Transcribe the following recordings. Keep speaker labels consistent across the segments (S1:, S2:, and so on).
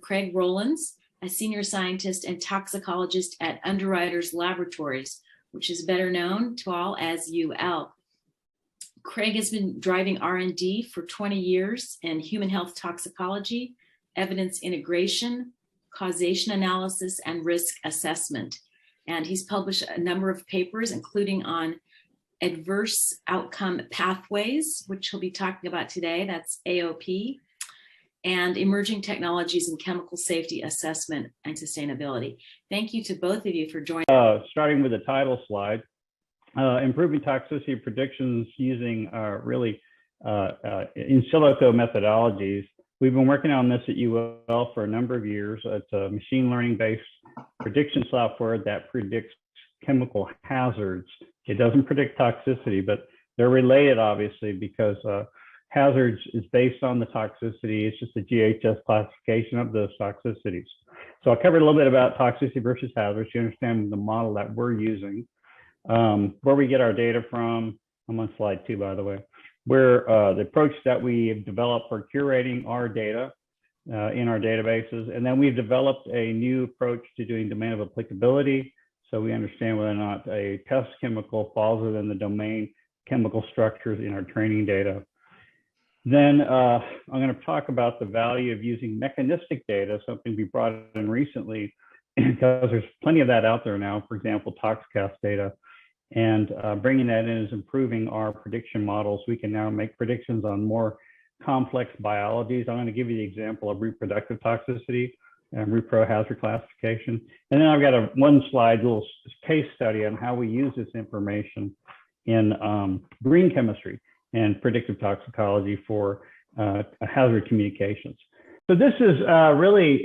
S1: Craig Rowlands, a senior scientist and toxicologist at Underwriters Laboratories, which is better known to all as UL. Craig has been driving R&D for 20 years in human health toxicology, evidence integration, causation analysis, and risk assessment. And he's published a number of papers, including on adverse outcome pathways, which he'll be talking about today, that's AOP, and emerging technologies in chemical safety assessment and sustainability. Thank you to both of you for joining.
S2: Starting with the title slide, improving toxicity predictions using Insilico methodologies. We've been working on this at UL for a number of years. It's a machine learning based prediction software that predicts chemical hazards. It doesn't predict toxicity, but they're related obviously because hazards is based on the toxicity. It's just a GHS classification of those toxicities. So I'll cover a little bit about toxicity versus hazards. You understand the model that we're using, where we get our data from. I'm on slide 2, by the way, where the approach that we've developed for curating our data in our databases. And then we've developed a new approach to doing domain of applicability. So we understand whether or not a test chemical falls within the domain chemical structures in our training data. Then I'm going to talk about the value of using mechanistic data, something we brought in recently, because there's plenty of that out there now, for example, ToxCast data. And bringing that in is improving our prediction models. We can now make predictions on more complex biologies. I'm going to give you the example of reproductive toxicity and repro hazard classification. And then I've got one slide little case study on how we use this information in green chemistry and predictive toxicology for hazard communications. So this is really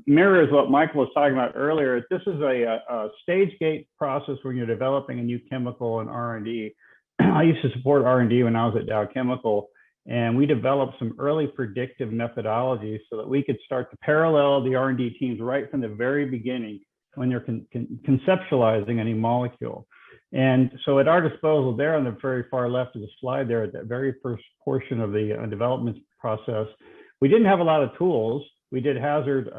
S2: mirrors what Michael was talking about earlier. This is a Stagegate process when you're developing a new chemical in R&D. I used to support R&D when I was at Dow Chemical, and we developed some early predictive methodologies so that we could start to parallel the R&D teams right from the very beginning when they're conceptualizing any molecule. And so at our disposal there on the very far left of the slide there, at that very first portion of the development process, we didn't have a lot of tools. We did hazard,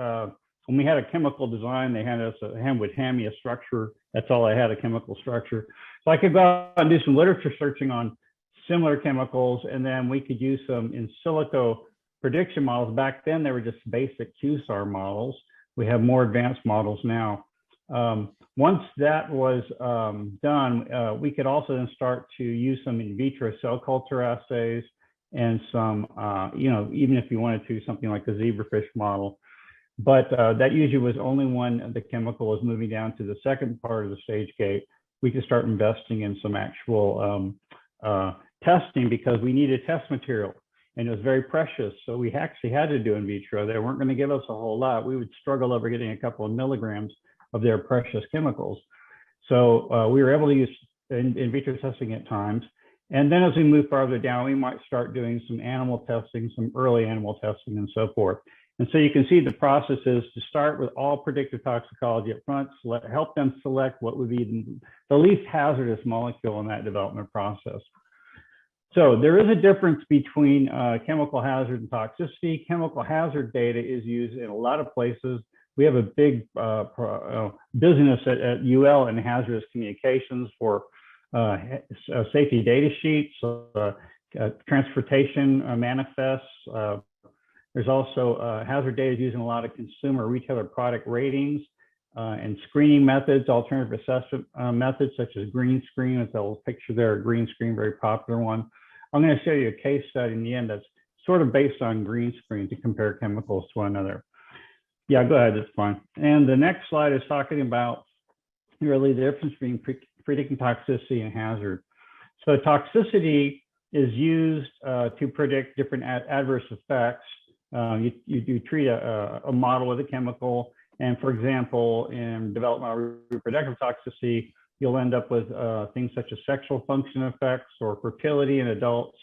S2: when we had a chemical design, they would hand me a structure. That's all I had, a chemical structure. So I could go out and do some literature searching on similar chemicals, and then we could use some in silico prediction models. Back then, they were just basic QSAR models. We have more advanced models now. Once that was done, we could also then start to use some in vitro cell culture assays and some, even if you wanted to, something like the zebrafish model. But that usually was only when the chemical was moving down to the second part of the stage gate. We could start investing in some actual testing because we needed test material and it was very precious. So we actually had to do in vitro. They weren't going to give us a whole lot. We would struggle over getting a couple of milligrams of their precious chemicals. So we were able to use in vitro testing at times. And then as we move farther down, we might start doing some animal testing, some early animal testing and so forth. And so you can see the process is to start with all predictive toxicology up front, help them select what would be the least hazardous molecule in that development process. So there is a difference between chemical hazard and toxicity. Chemical hazard data is used in a lot of places. We have a big business at UL in hazardous communications for safety data sheets, transportation manifests. There's also hazard data using a lot of consumer retailer product ratings and screening methods, alternative assessment methods such as green screen. It's a little picture there, a green screen, very popular one. I'm going to show you a case study in the end that's sort of based on green screen to compare chemicals to one another. Yeah, go ahead, that's fine. And the next slide is talking about really the difference between predicting toxicity and hazard. So toxicity is used to predict different adverse effects. You treat a model with a chemical, and for example, in developmental reproductive toxicity, you'll end up with things such as sexual function effects or fertility in adults,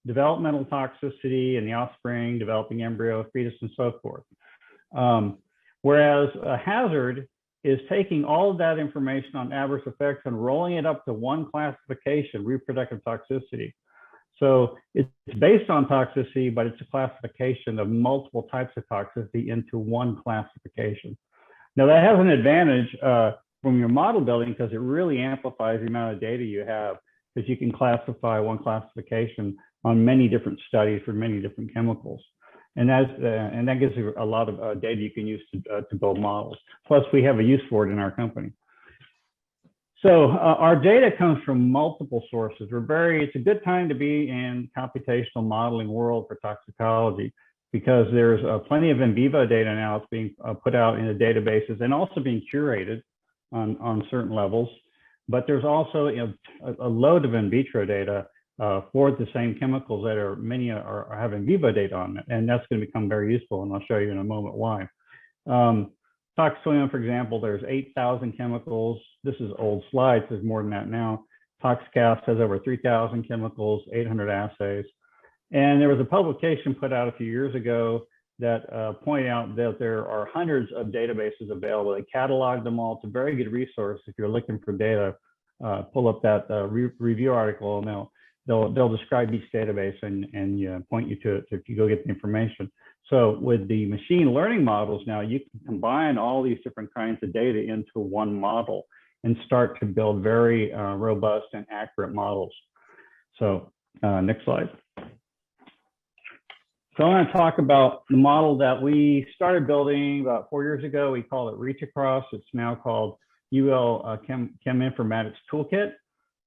S2: developmental toxicity in the offspring, developing embryo, fetus, and so forth. Whereas a hazard is taking all of that information on adverse effects and rolling it up to one classification, reproductive toxicity. So it's based on toxicity, but it's a classification of multiple types of toxicity into one classification. Now that has an advantage from your model building because it really amplifies the amount of data you have, because you can classify one classification on many different studies for many different chemicals. And that gives you a lot of data you can use to build models. Plus, we have a use for it in our company. So our data comes from multiple sources. It's a good time to be in computational modeling world for toxicology, because there's plenty of in vivo data now. It's being put out in the databases and also being curated on certain levels. But there's also a load of in vitro data for the same chemicals that many are having in vivo data on it. And that's going to become very useful. And I'll show you in a moment why. Toxicology, for example, there's 8,000 chemicals. This is old slides, there's more than that now. ToxCast has over 3,000 chemicals, 800 assays. And there was a publication put out a few years ago that pointed out that there are hundreds of databases available. They catalog them all. It's a very good resource if you're looking for data. Pull up that review article, and they'll describe each database and point you to it if you go get the information. So with the machine learning models now, you can combine all these different kinds of data into one model and start to build very robust and accurate models. So next slide. So I want to talk about the model that we started building about 4 years ago. We call it Reach Across. It's now called UL Chem Informatics Toolkit.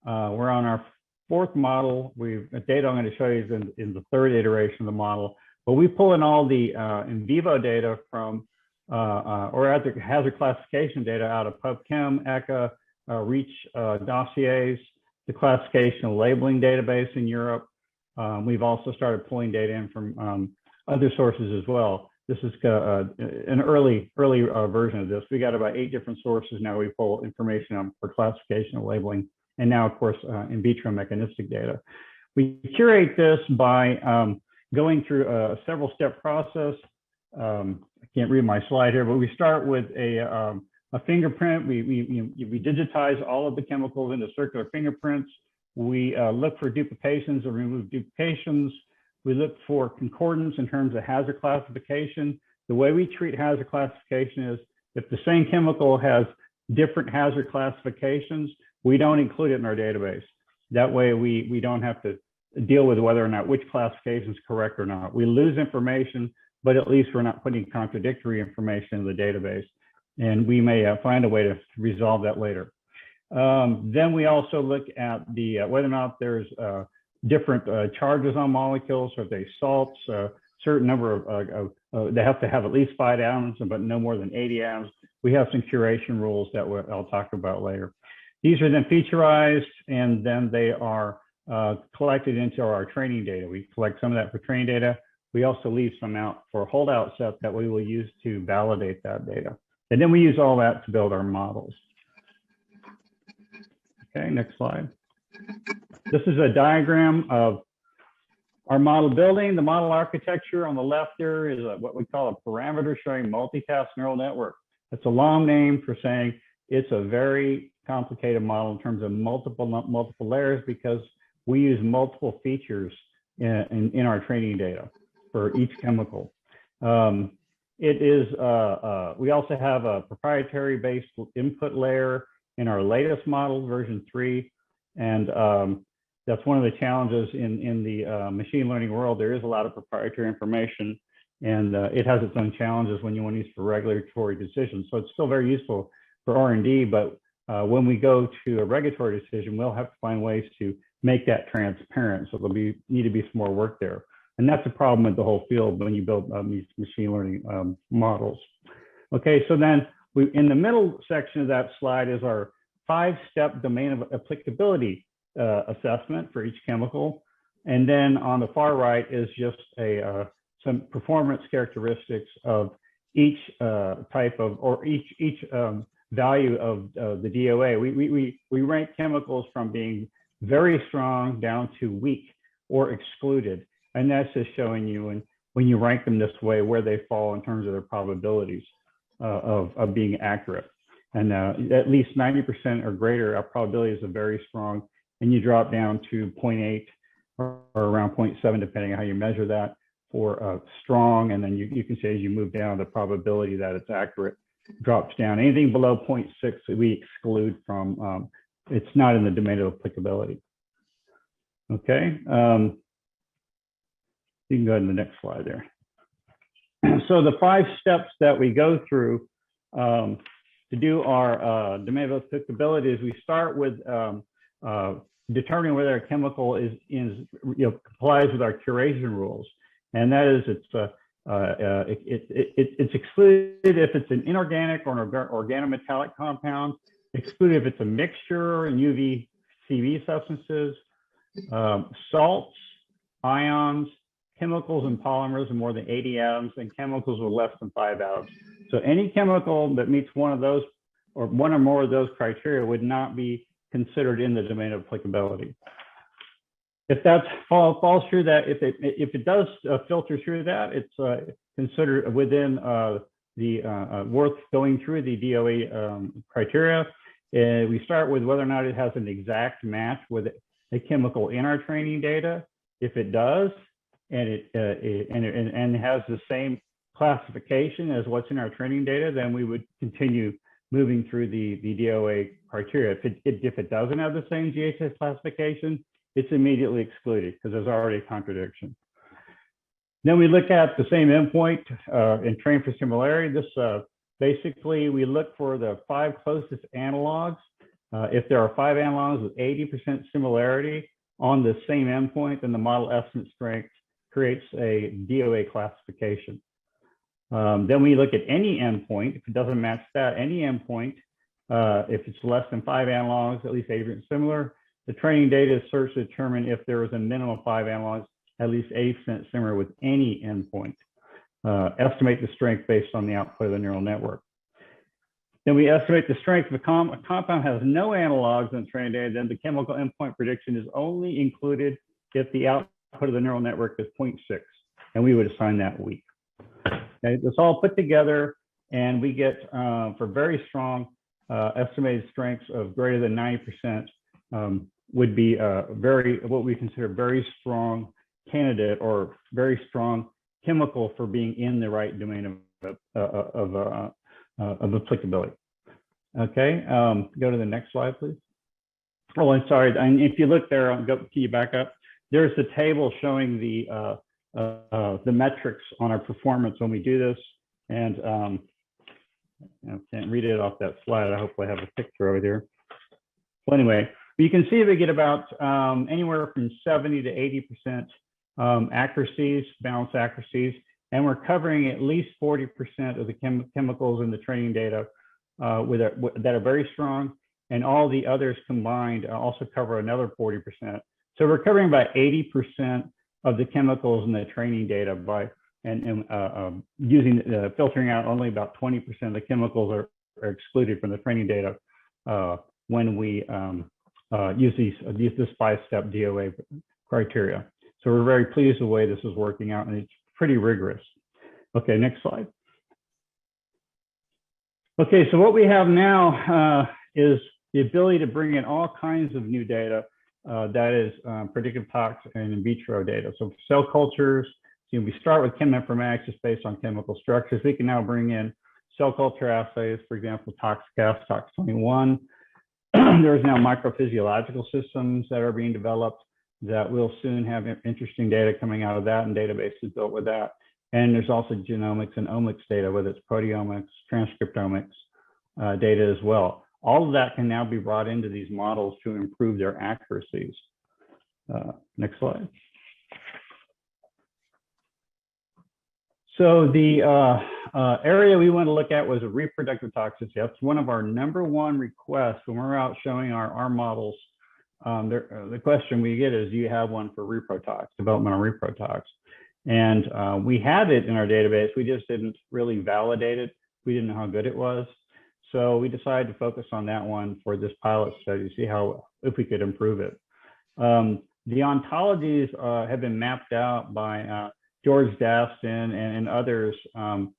S2: We're on our fourth model. The data I'm going to show you is in the third iteration of the model. But we pull in all the in vivo data from, or hazard classification data out of PubChem, ECHA, Reach dossiers, the classification and labeling database in Europe. We've also started pulling data in from other sources as well. This is an early version of this. We got about 8 different sources now we pull information on for classification and labeling, and now, of course, in vitro mechanistic data. We curate this by going through a several-step process. I can't read my slide here, but we start with a fingerprint. We digitize all of the chemicals into circular fingerprints. We look for duplications or remove duplications. We look for concordance in terms of hazard classification. The way we treat hazard classification is if the same chemical has different hazard classifications, we don't include it in our database. That way we don't have to deal with whether or not which classification is correct or not. We lose information, but at least we're not putting contradictory information in the database. And we may find a way to resolve that later. Then we also look at the whether or not there's different charges on molecules, or if they salts, certain number of they have to have at least 5 atoms, but no more than 80 atoms. We have some curation rules that I'll talk about later. These are then featureized, and then they are collected into our training data. We collect some of that for training data. We also leave some out for holdout sets that we will use to validate that data. And then we use all that to build our models. Okay, next slide. This is a diagram of our model building. The model architecture on the left there is what we call a parameter sharing multitask neural network. It's a long name for saying it's a very complicated model in terms of multiple layers, because we use multiple features in our training data for each chemical. We also have a proprietary based input layer in our latest model, version 3. And that's one of the challenges in the machine learning world. There is a lot of proprietary information, and it has its own challenges when you want to use it for regulatory decisions. So it's still very useful for R&D, but when we go to a regulatory decision, we'll have to find ways to make that transparent. So there'll need to be some more work there. And that's a problem with the whole field when you build these machine learning models. Okay, so then in the middle section of that slide is our 5-step domain of applicability assessment for each chemical. And then on the far right is just some performance characteristics of each type of, or each value of the DOA. We rank chemicals from being very strong down to weak or excluded. And that's just showing you when you rank them this way, where they fall in terms of their probabilities of being accurate. And at least 90% or greater, our probability is very strong. And you drop down to 0.8 or around 0.7, depending on how you measure that, for strong. And then you can say as you move down, the probability that it's accurate drops down. Anything below 0.6 we exclude from, it's not in the domain of applicability. Okay, you can go to the next slide there. So the 5 steps that we go through to do our domain of applicability is we start with determining whether a chemical complies with our curation rules, and that is it's excluded if it's an inorganic or an organometallic compound, excluded if it's a mixture in UV-CV substances, salts, ions, chemicals and polymers of more than 80 atoms, and chemicals with less than 5 atoms. So any chemical that meets one of those or one or more of those criteria would not be considered in the domain of applicability. If that falls through that, if it does filter through that, it's considered within the worth going through the DOE criteria. We start with whether or not it has an exact match with a chemical in our training data. If it does, and it has the same classification as what's in our training data, then we would continue moving through the DOA criteria. If it doesn't have the same GHS classification, it's immediately excluded because there's already a contradiction. Then we look at the same endpoint and train for similarity. This basically, we look for the 5 closest analogs. If there are 5 analogs with 80% similarity on the same endpoint, then the model estimate strength creates a DOA classification. Then we look at any endpoint. If it doesn't match that, any endpoint, if it's less than 5 analogs, at least 80% similar, the training data is searched to determine if there is a minimum of 5 analogs, at least 80% similar with any endpoint. Estimate the strength based on the output of the neural network. Then we estimate the strength if a compound has no analogs in training data, then the chemical endpoint prediction is only included if the output of the neural network is 0.6, and we would assign that weak. Okay, this all put together, and we get for very strong estimated strengths of greater than 90% would be what we consider very strong candidate or very strong chemical for being in the right domain of applicability. Okay, go to the next slide, please. Oh, I'm sorry. If you look there, can you back up? There's the table showing the metrics on our performance when we do this, and I can't read it off that slide. I hope I have a picture over there. Well, anyway, you can see we get about anywhere from 70 to 80% accuracies, balanced accuracies, and we're covering at least 40% of the chemicals in the training data that are very strong, and all the others combined also cover another 40%. So we're covering about 80% of the chemicals in the training data by using filtering out only about 20% of the chemicals are excluded from the training data when we use this 5-step DOA criteria. So we're very pleased with the way this is working out, and it's pretty rigorous. Okay, next slide. Okay, so what we have now is the ability to bring in all kinds of new data that is predictive tox and in vitro data. So for cell cultures, we start with cheminformatics just based on chemical structures. We can now bring in cell culture assays, for example, ToxCast, Tox21. There's now microphysiological systems that are being developed that will soon have interesting data coming out of that and databases built with that. And there's also genomics and omics data, whether it's proteomics, transcriptomics data as well. All of that can now be brought into these models to improve their accuracies. Next slide. So the area we want to look at was a reproductive toxicity. That's one of our #1 requests when we're out showing our models. The question we get is, do you have one for reprotox, developmental reprotox? And we had it in our database. We just didn't really validate it. We didn't know how good it was. So we decided to focus on that one for this pilot study to see if we could improve it. The ontologies have been mapped out by George Daston and others, and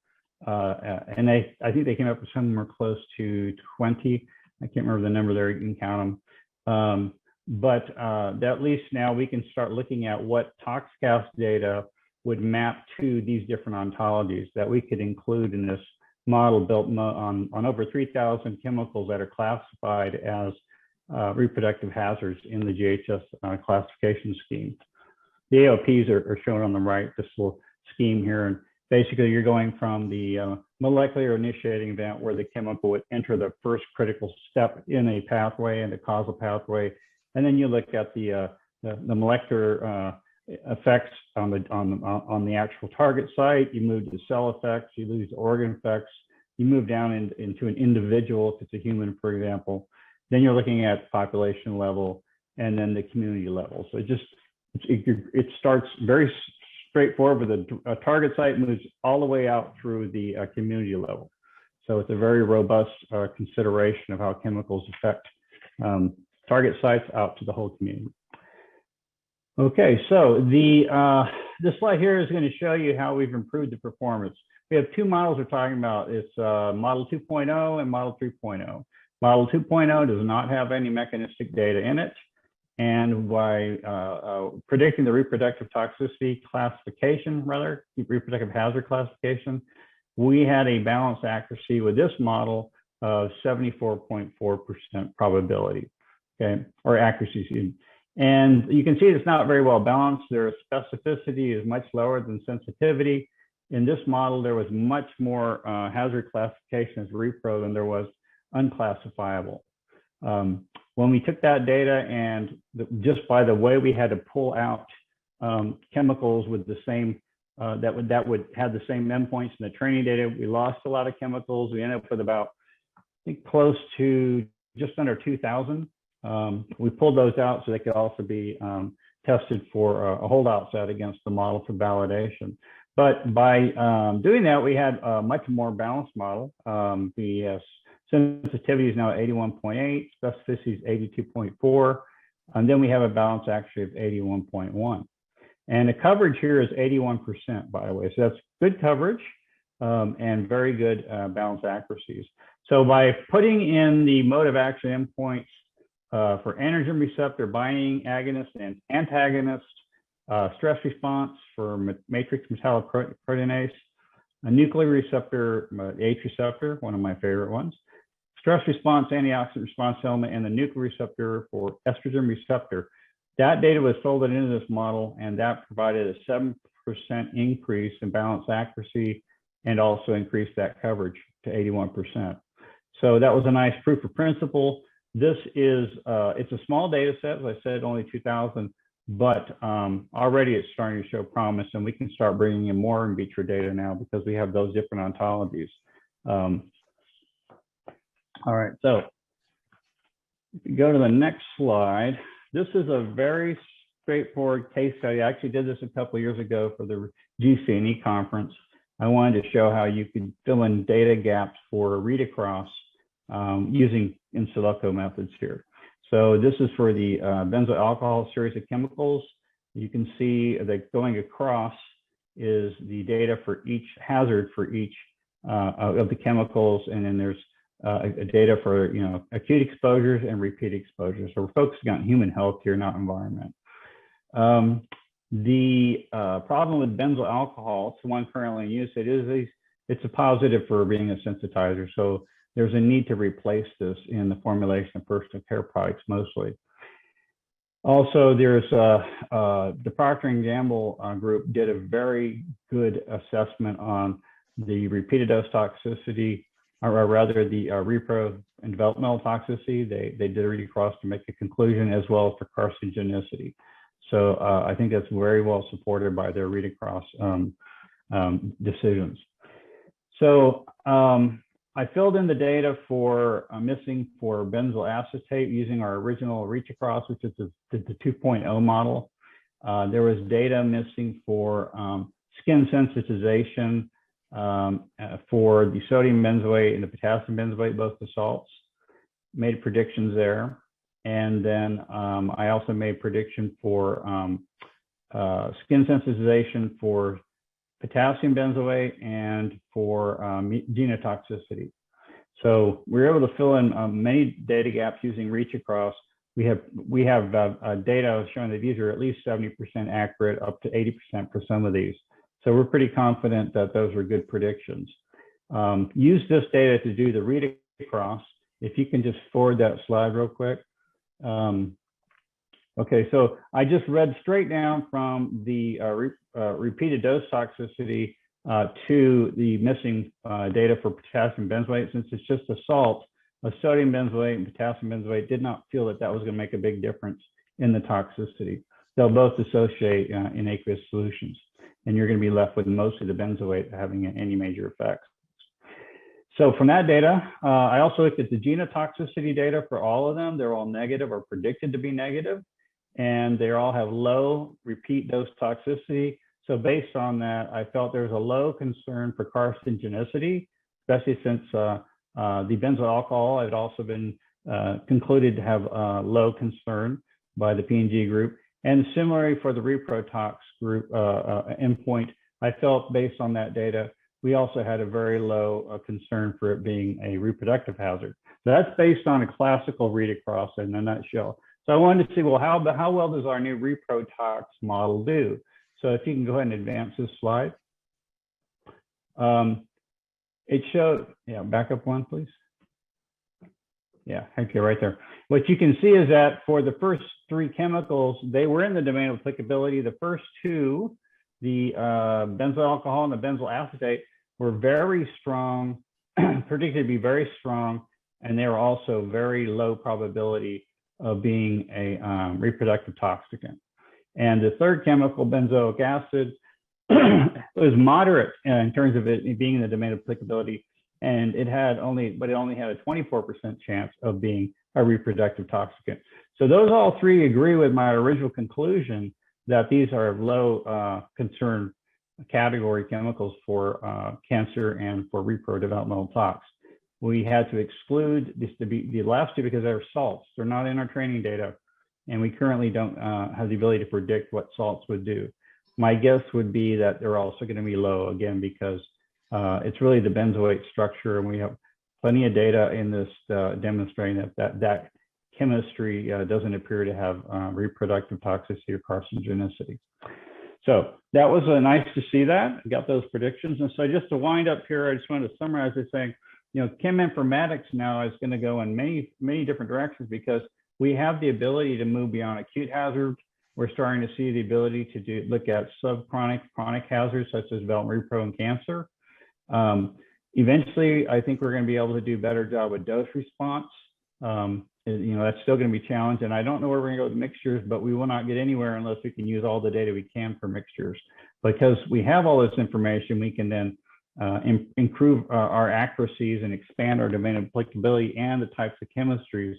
S2: I think they came up with somewhere close to 20. I can't remember the number there. You can count them. but at least now we can start looking at what ToxCast data would map to these different ontologies that we could include in this model built on over 3,000 chemicals that are classified as reproductive hazards in the GHS classification scheme. The AOPs are shown on the right, this little scheme here. And basically, you're going from the molecular initiating event where the chemical would enter the first critical step in a pathway, in the causal pathway. And then you look at the molecular effects on the actual target site. You move to cell effects, you lose organ effects, you move down into an individual, if it's a human, for example. Then you're looking at population level and then the community level. So it starts very straightforward with a target site, moves all the way out through the community level. So it's a very robust consideration of how chemicals affect target sites out to the whole community. Okay, so this slide here is going to show you how we've improved the performance. We have two models we're talking about. It's Model 2.0 and Model 3.0. Model 2.0 does not have any mechanistic data in it. And by predicting the reproductive toxicity classification, reproductive hazard classification, we had a balanced accuracy with this model of 74.4% probability, okay, or accuracy. And you can see it's not very well balanced. Their specificity is much lower than sensitivity. In this model, there was much more hazard classification as repro than there was unclassifiable. When we took that data and just by the way we had to pull out chemicals with the same, that would have the same endpoints in the training data, we lost a lot of chemicals. We ended up with about, I think, close to just under 2,000. We pulled those out so they could also be tested for a holdout set against the model for validation. But by doing that, we had a much more balanced model. The sensitivity is now 81.8, specificity is 82.4, and then we have a balance actually of 81.1. And the coverage here is 81%, by the way. So that's good coverage and very good balance accuracies. So by putting in the mode of action endpoints for androgen receptor binding agonist and antagonist, stress response for matrix metalloproteinase, a nuclear receptor, H receptor, one of my favorite ones, stress response, antioxidant response element, and the nuclear receptor for estrogen receptor. That data was folded into this model, and that provided a 7% increase in balance accuracy and also increased that coverage to 81%. So that was a nice proof of principle. This is, it's a small data set, as I said, only 2,000, but already it's starting to show promise, and we can start bringing in more in vitro data now because we have those different ontologies. All right, so if you go to the next slide, this is a very straightforward case study. I actually did this a couple of years ago for the GC&E conference. I wanted to show how you could fill in data gaps for read across using Insilico methods here. So this is for the benzoyl alcohol series of chemicals. You can see that going across is the data for each hazard for each of the chemicals, and then there's data for acute exposures and repeat exposures. So we're focusing on human health here, not environment. The problem with benzoyl alcohol, it's the one currently in use, it's a positive for being a sensitizer. So there's a need to replace this in the formulation of personal care products mostly. Also, there's the Procter & Gamble group did a very good assessment on the repeated dose toxicity, or rather the repro and developmental toxicity. They did a read across to make a conclusion as well for carcinogenicity. So I think that's very well supported by their read across decisions. So I filled in the data for missing for benzoyl acetate using our original reach across, which is the 2.0 model. There was data missing for skin sensitization for the sodium benzoate and the potassium benzoate, both the salts. Made predictions there. And then I also made prediction for skin sensitization for potassium benzoate and for genotoxicity. So we were able to fill in many data gaps using reach across we have data showing that these are at least 70% accurate, up to 80% for some of these. So we're pretty confident that those are good predictions. Use this data to do the read across. If you can just forward that slide real quick. Okay, so I just read straight down from the repeated dose toxicity to the missing data for potassium benzoate. Since it's just a salt, a sodium benzoate and potassium benzoate did not feel that that was going to make a big difference in the toxicity. They'll both associate in aqueous solutions, and you're going to be left with mostly the benzoate having any major effects. So from that data, I also looked at the genotoxicity data for all of them. They're all negative or predicted to be negative, and they all have low repeat dose toxicity. So based on that, I felt there was a low concern for carcinogenicity, especially since the benzoyl alcohol had also been concluded to have low concern by the P&G group. And similarly for the reprotox group endpoint, I felt based on that data, we also had a very low concern for it being a reproductive hazard. So that's based on a classical read across in a nutshell. So I wanted to see, well, how well does our new reprotox model do? So if you can go ahead and advance this slide. It showed, yeah, back up one, please. Yeah, okay, right there. What you can see is that for the first three chemicals, they were in the domain of applicability. The first two, the benzoyl alcohol and the benzoyl acetate, were very strong, predicted to be very strong, and they were also very low probability of being a reproductive toxicant. And the third chemical, benzoic acid, was moderate in terms of it being in the domain of applicability, and it only had a 24% chance of being a reproductive toxicant. So those all three agree with my original conclusion that these are low concern category chemicals for cancer and for reprodevelopmental tox. We had to exclude the last two because they're salts. They're not in our training data, and we currently don't have the ability to predict what salts would do. My guess would be that they're also going to be low, again, because it's really the benzoate structure, and we have plenty of data in this demonstrating that chemistry doesn't appear to have reproductive toxicity or carcinogenicity. So that was nice to see that. I got those predictions. And so just to wind up here, I just wanted to summarize this saying, you know, chem informatics now is going to go in many different directions because we have the ability to move beyond acute hazards. We're starting to see the ability to look at subchronic, chronic hazards such as development, repro, and cancer. Eventually, I think we're going to be able to do a better job with dose response. You know, that's still going to be challenged, and I don't know where we're going to go with mixtures, but we will not get anywhere unless we can use all the data we can for mixtures. Because we have all this information, we can then improve our accuracies and expand our domain of applicability and the types of chemistries,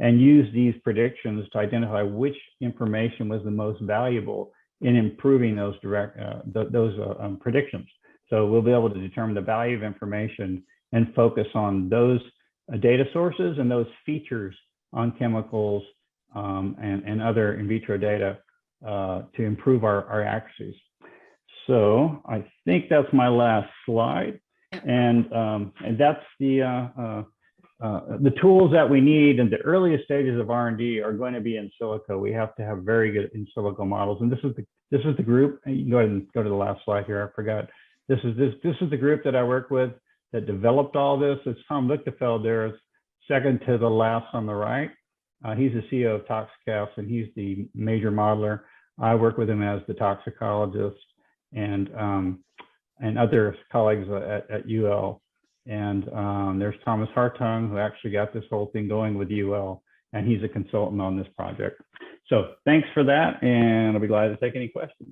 S2: and use these predictions to identify which information was the most valuable in improving those predictions. So we'll be able to determine the value of information and focus on those data sources and those features on chemicals and other in vitro data to improve our accuracies. So I think that's my last slide, and that's the tools that we need in the earliest stages of R&D are going to be in silico. We have to have very good in silico models, and this is the group. You can go ahead and go to the last slide here. I forgot. This is the group that I work with that developed all this. It's Tom Lichtenfeld there, is second to the last on the right. He's the CEO of Toxicaf, and he's the major modeler. I work with him as the toxicologist and other colleagues at UL. And there's Thomas Hartung, who actually got this whole thing going with UL, and he's a consultant on this project. So thanks for that, and I'll be glad to take any questions.